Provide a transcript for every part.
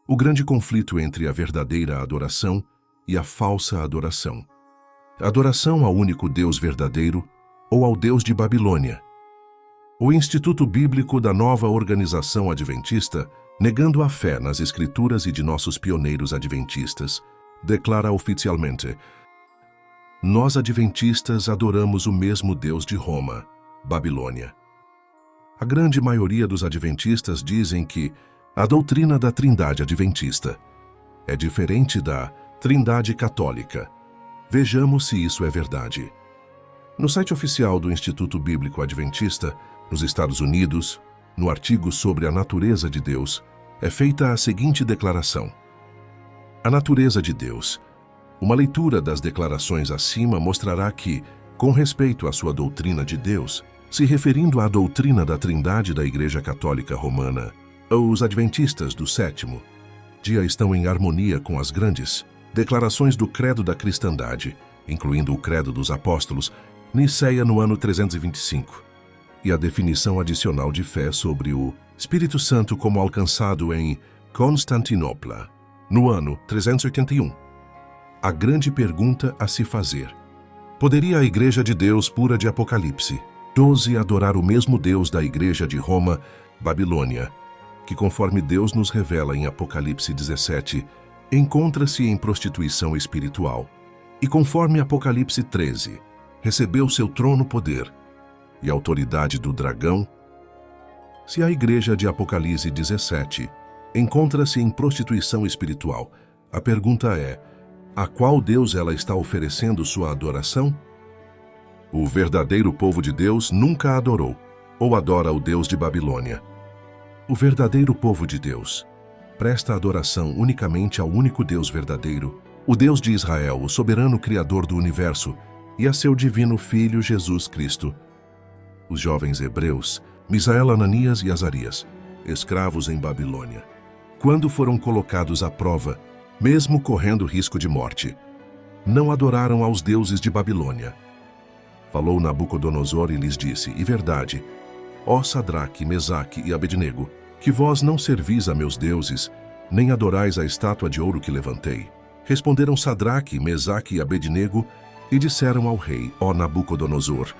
O grande conflito entre a verdadeira adoração e a falsa adoração. Adoração ao único Deus verdadeiro ou ao Deus de Babilônia. O Instituto Bíblico da Nova Organização Adventista, negando a fé nas Escrituras e de nossos pioneiros adventistas, declara oficialmente: nós adventistas adoramos o mesmo Deus de Roma, Babilônia. A grande maioria dos adventistas dizem que a doutrina da Trindade Adventista é diferente da Trindade Católica. Vejamos se isso é verdade. No site oficial do Instituto Bíblico Adventista, nos Estados Unidos, no artigo sobre a natureza de Deus, é feita a seguinte declaração: a natureza de Deus. Uma leitura das declarações acima mostrará que, com respeito à sua doutrina de Deus, se referindo à doutrina da Trindade da Igreja Católica Romana, os adventistas do sétimo dia estão em harmonia com as grandes declarações do Credo da Cristandade, incluindo o Credo dos Apóstolos, Nicéia no ano 325, e a definição adicional de fé sobre o Espírito Santo como alcançado em Constantinopla, no ano 381. A grande pergunta a se fazer: poderia a Igreja de Deus pura de Apocalipse 12 adorar o mesmo Deus da Igreja de Roma, Babilônia, que, conforme Deus nos revela em Apocalipse 17, encontra-se em prostituição espiritual, e conforme Apocalipse 13, recebeu seu trono poder e autoridade do dragão? Se a Igreja de Apocalipse 17 encontra-se em prostituição espiritual, a pergunta é: a qual Deus ela está oferecendo sua adoração? O verdadeiro povo de Deus nunca adorou ou adora o Deus de Babilônia. O verdadeiro povo de Deus presta adoração unicamente ao único Deus verdadeiro, o Deus de Israel, o soberano Criador do universo, e a seu divino Filho Jesus Cristo. Os jovens hebreus, Misael, Ananias e Azarias, escravos em Babilônia, quando foram colocados à prova, mesmo correndo risco de morte, não adoraram aos deuses de Babilônia. Falou Nabucodonosor e lhes disse: e verdade, ó Sadraque, Mesaque e Abednego, que vós não servis a meus deuses, nem adorais a estátua de ouro que levantei. Responderam Sadraque, Mesaque e Abednego e disseram ao rei: ó Nabucodonosor,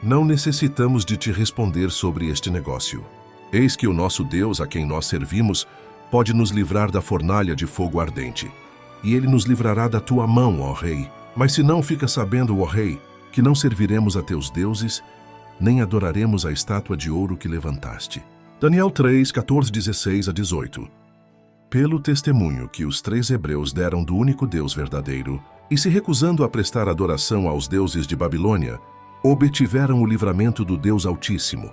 não necessitamos de te responder sobre este negócio. Eis que o nosso Deus, a quem nós servimos, pode nos livrar da fornalha de fogo ardente, e ele nos livrará da tua mão, ó rei. Mas se não fica sabendo, ó rei, que não serviremos a teus deuses, nem adoraremos a estátua de ouro que levantaste. Daniel 3, 14, 16 a 18. Pelo testemunho que os 3 hebreus deram do único Deus verdadeiro, e se recusando a prestar adoração aos deuses de Babilônia, obtiveram o livramento do Deus Altíssimo.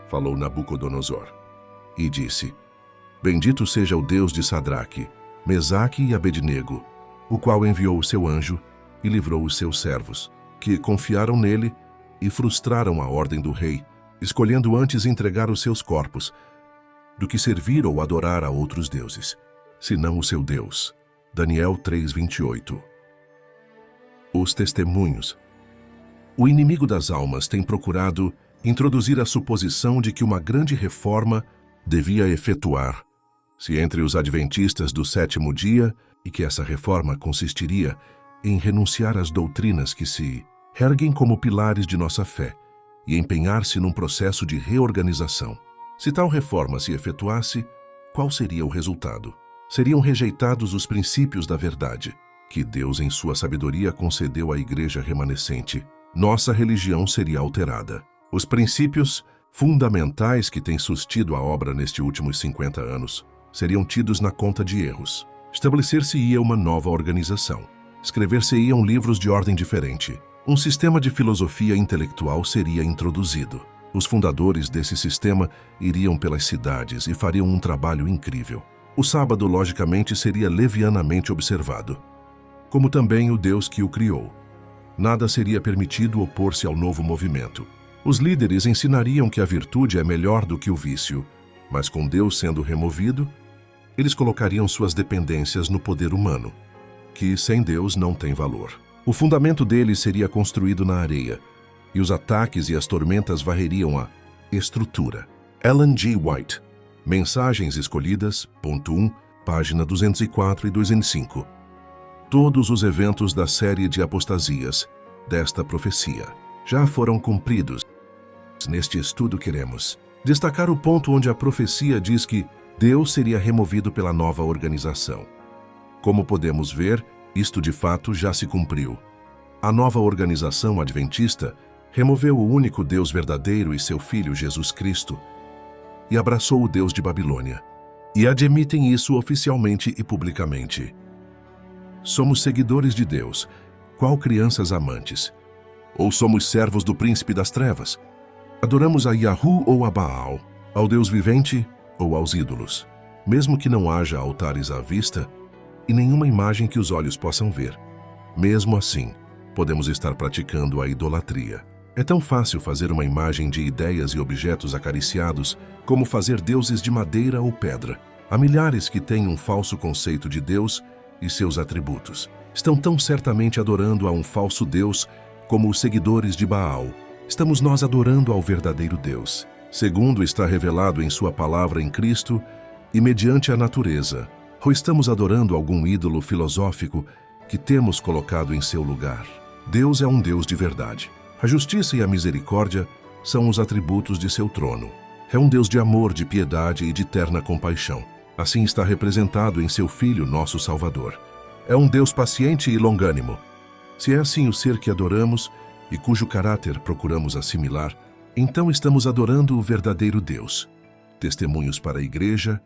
Falou Nabucodonosor e disse: bendito seja o Deus de Sadraque, Mesaque e Abednego, o qual enviou o seu anjo e livrou os seus servos, que confiaram nele e frustraram a ordem do rei, escolhendo antes entregar os seus corpos, do que servir ou adorar a outros deuses, senão o seu Deus. Daniel 3:28. Os testemunhos. O inimigo das almas tem procurado introduzir a suposição de que uma grande reforma devia efetuar-se entre os adventistas do sétimo dia e que essa reforma consistiria em renunciar às doutrinas que se erguem como pilares de nossa fé e empenhar-se num processo de reorganização. Se tal reforma se efetuasse, qual seria o resultado? Seriam rejeitados os princípios da verdade, que Deus em sua sabedoria concedeu à igreja remanescente. Nossa religião seria alterada. Os princípios fundamentais que têm sustido a obra nestes últimos 50 anos seriam tidos na conta de erros. Estabelecer-se-ia uma nova organização. Escrever-se-iam livros de ordem diferente. Um sistema de filosofia intelectual seria introduzido. Os fundadores desse sistema iriam pelas cidades e fariam um trabalho incrível. O sábado, logicamente, seria levianamente observado, como também o Deus que o criou. Nada seria permitido opor-se ao novo movimento. Os líderes ensinariam que a virtude é melhor do que o vício, mas com Deus sendo removido, eles colocariam suas dependências no poder humano, que sem Deus não tem valor. O fundamento deles seria construído na areia, e os ataques e as tormentas varreriam a estrutura. Ellen G. White, Mensagens Escolhidas, ponto 1, página 204 e 205. Todos os eventos da série de apostasias desta profecia já foram cumpridos. Neste estudo queremos destacar o ponto onde a profecia diz que Deus seria removido pela nova organização. Como podemos ver, isto de fato já se cumpriu. A nova organização adventista removeu o único Deus verdadeiro e seu Filho Jesus Cristo e abraçou o Deus de Babilônia. E admitem isso oficialmente e publicamente. Somos seguidores de Deus, qual crianças amantes. Ou somos servos do príncipe das trevas. Adoramos a Yahu ou a Baal, ao Deus vivente ou aos ídolos, mesmo que não haja altares à vista e nenhuma imagem que os olhos possam ver. Mesmo assim, podemos estar praticando a idolatria. É tão fácil fazer uma imagem de ideias e objetos acariciados como fazer deuses de madeira ou pedra. Há milhares que têm um falso conceito de Deus e seus atributos. Estão tão certamente adorando a um falso Deus como os seguidores de Baal. Estamos nós adorando ao verdadeiro Deus, segundo está revelado em sua palavra em Cristo e mediante a natureza. Ou estamos adorando algum ídolo filosófico que temos colocado em seu lugar. Deus é um Deus de verdade. A justiça e a misericórdia são os atributos de seu trono. É um Deus de amor, de piedade e de terna compaixão. Assim está representado em seu Filho, nosso Salvador. É um Deus paciente e longânimo. Se é assim o ser que adoramos e cujo caráter procuramos assimilar, então estamos adorando o verdadeiro Deus. Testemunhos para a Igreja,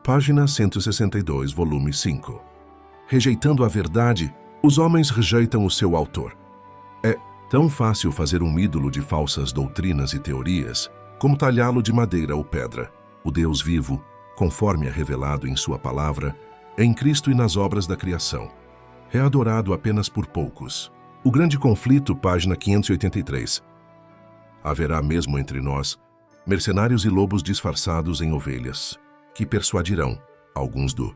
página 162, volume 5. Rejeitando a verdade, os homens rejeitam o seu autor. É tão fácil fazer um ídolo de falsas doutrinas e teorias, como talhá-lo de madeira ou pedra. O Deus vivo, conforme é revelado em sua palavra, é em Cristo e nas obras da criação. É adorado apenas por poucos. O grande conflito, página 583. Haverá mesmo entre nós mercenários e lobos disfarçados em ovelhas, que persuadirão alguns do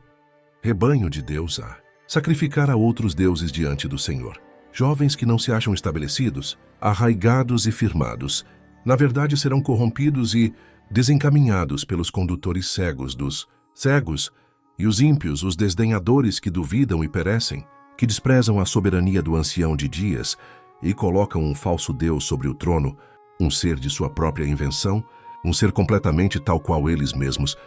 rebanho de Deus a sacrificar a outros deuses diante do Senhor. Jovens que não se acham estabelecidos, arraigados e firmados, na verdade serão corrompidos e desencaminhados pelos condutores cegos dos cegos, e os ímpios, os desdenhadores que duvidam e perecem, que desprezam a soberania do ancião de dias e colocam um falso Deus sobre o trono, um ser de sua própria invenção, um ser completamente tal qual eles mesmos.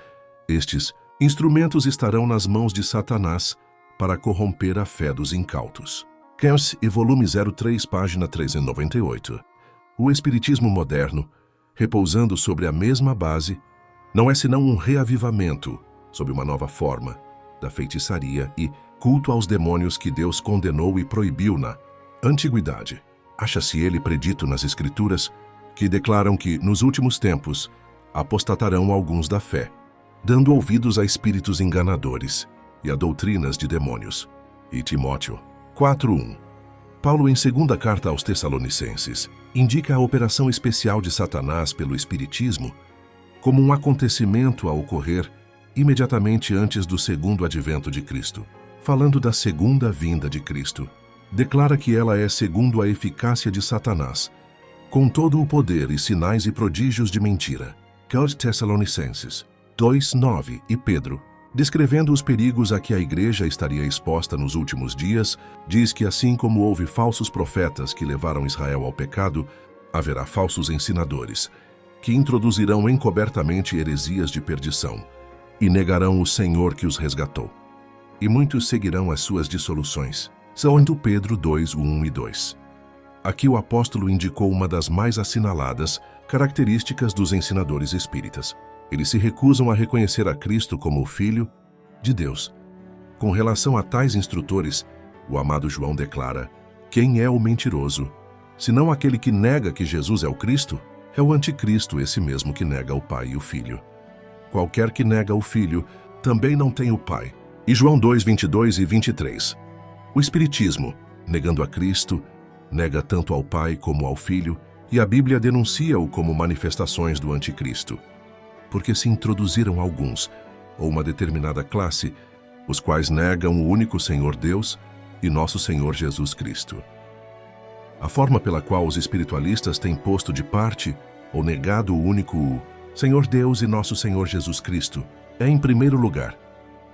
Estes instrumentos estarão nas mãos de Satanás para corromper a fé dos incautos. Kempis e volume 03, página 398. O Espiritismo moderno, repousando sobre a mesma base, não é senão um reavivamento, sob uma nova forma, da feitiçaria e culto aos demônios que Deus condenou e proibiu na antiguidade. Acha-se ele predito nas Escrituras, que declaram que, nos últimos tempos, apostatarão alguns da fé, dando ouvidos a espíritos enganadores e a doutrinas de demônios. E Timóteo 4:1. Paulo, em segunda carta aos Tessalonicenses, indica a operação especial de Satanás pelo Espiritismo como um acontecimento a ocorrer imediatamente antes do segundo advento de Cristo. Falando da segunda vinda de Cristo, declara que ela é segundo a eficácia de Satanás, com todo o poder e sinais e prodígios de mentira. 2 Tessalonicenses 2:9 e Pedro, descrevendo os perigos a que a Igreja estaria exposta nos últimos dias, diz que assim como houve falsos profetas que levaram Israel ao pecado, haverá falsos ensinadores, que introduzirão encobertamente heresias de perdição, e negarão o Senhor que os resgatou. E muitos seguirão as suas dissoluções. São Pedro 2:1 e 2. Aqui o apóstolo indicou uma das mais assinaladas características dos ensinadores espíritas. Eles se recusam a reconhecer a Cristo como o Filho de Deus. Com relação a tais instrutores, o amado João declara: quem é o mentiroso, senão aquele que nega que Jesus é o Cristo? É o anticristo, esse mesmo que nega o Pai e o Filho. Qualquer que nega o Filho também não tem o Pai. E João 2:22 e 23. O Espiritismo, negando a Cristo, nega tanto ao Pai como ao Filho, e a Bíblia denuncia-o como manifestações do anticristo, porque se introduziram alguns, ou uma determinada classe, os quais negam o único Senhor Deus e nosso Senhor Jesus Cristo. A forma pela qual os espiritualistas têm posto de parte ou negado o único Senhor Deus e nosso Senhor Jesus Cristo é, em primeiro lugar,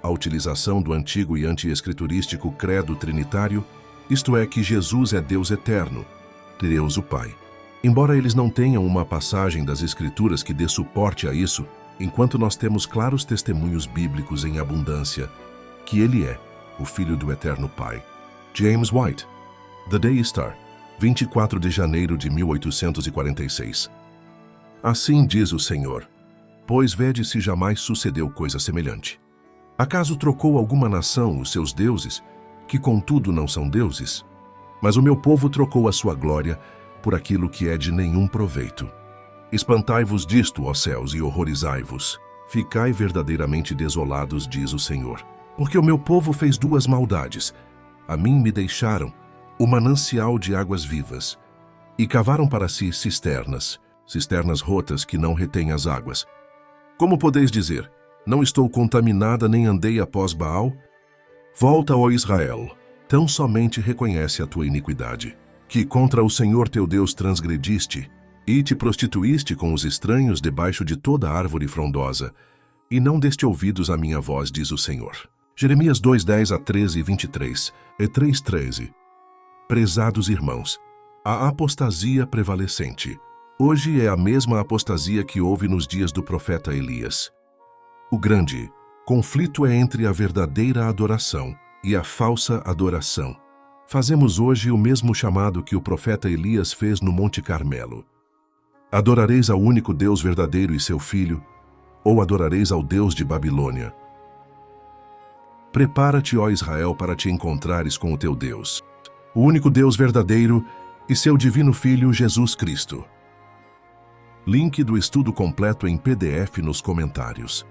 a utilização do antigo e anti-escriturístico credo trinitário, isto é, que Jesus é Deus eterno, Deus o Pai. Embora eles não tenham uma passagem das Escrituras que dê suporte a isso, enquanto nós temos claros testemunhos bíblicos em abundância que ele é o Filho do Eterno Pai. James White, The Day Star, 24 de janeiro de 1846. Assim diz o Senhor, pois vede se jamais sucedeu coisa semelhante. Acaso trocou alguma nação os seus deuses, que contudo não são deuses? Mas o meu povo trocou a sua glória por aquilo que é de nenhum proveito. Espantai-vos disto, ó céus, e horrorizai-vos. Ficai verdadeiramente desolados, diz o Senhor. Porque o meu povo fez duas maldades. A mim me deixaram o manancial de águas vivas, e cavaram para si cisternas rotas que não retêm as águas. Como podeis dizer, não estou contaminada nem andei após Baal? Volta, ó Israel, tão somente reconhece a tua iniquidade, que contra o Senhor teu Deus transgrediste, e te prostituíste com os estranhos debaixo de toda árvore frondosa, e não deste ouvidos à minha voz, diz o Senhor. Jeremias 2:10 a 13 e 23, e 3:13. Prezados irmãos, a apostasia prevalecente. Hoje é a mesma apostasia que houve nos dias do profeta Elias. O grande conflito é entre a verdadeira adoração e a falsa adoração. Fazemos hoje o mesmo chamado que o profeta Elias fez no Monte Carmelo. Adorareis ao único Deus verdadeiro e seu Filho, ou adorareis ao Deus de Babilônia? Prepara-te, ó Israel, para te encontrares com o teu Deus, o único Deus verdadeiro e seu divino Filho, Jesus Cristo. Link do estudo completo em PDF nos comentários.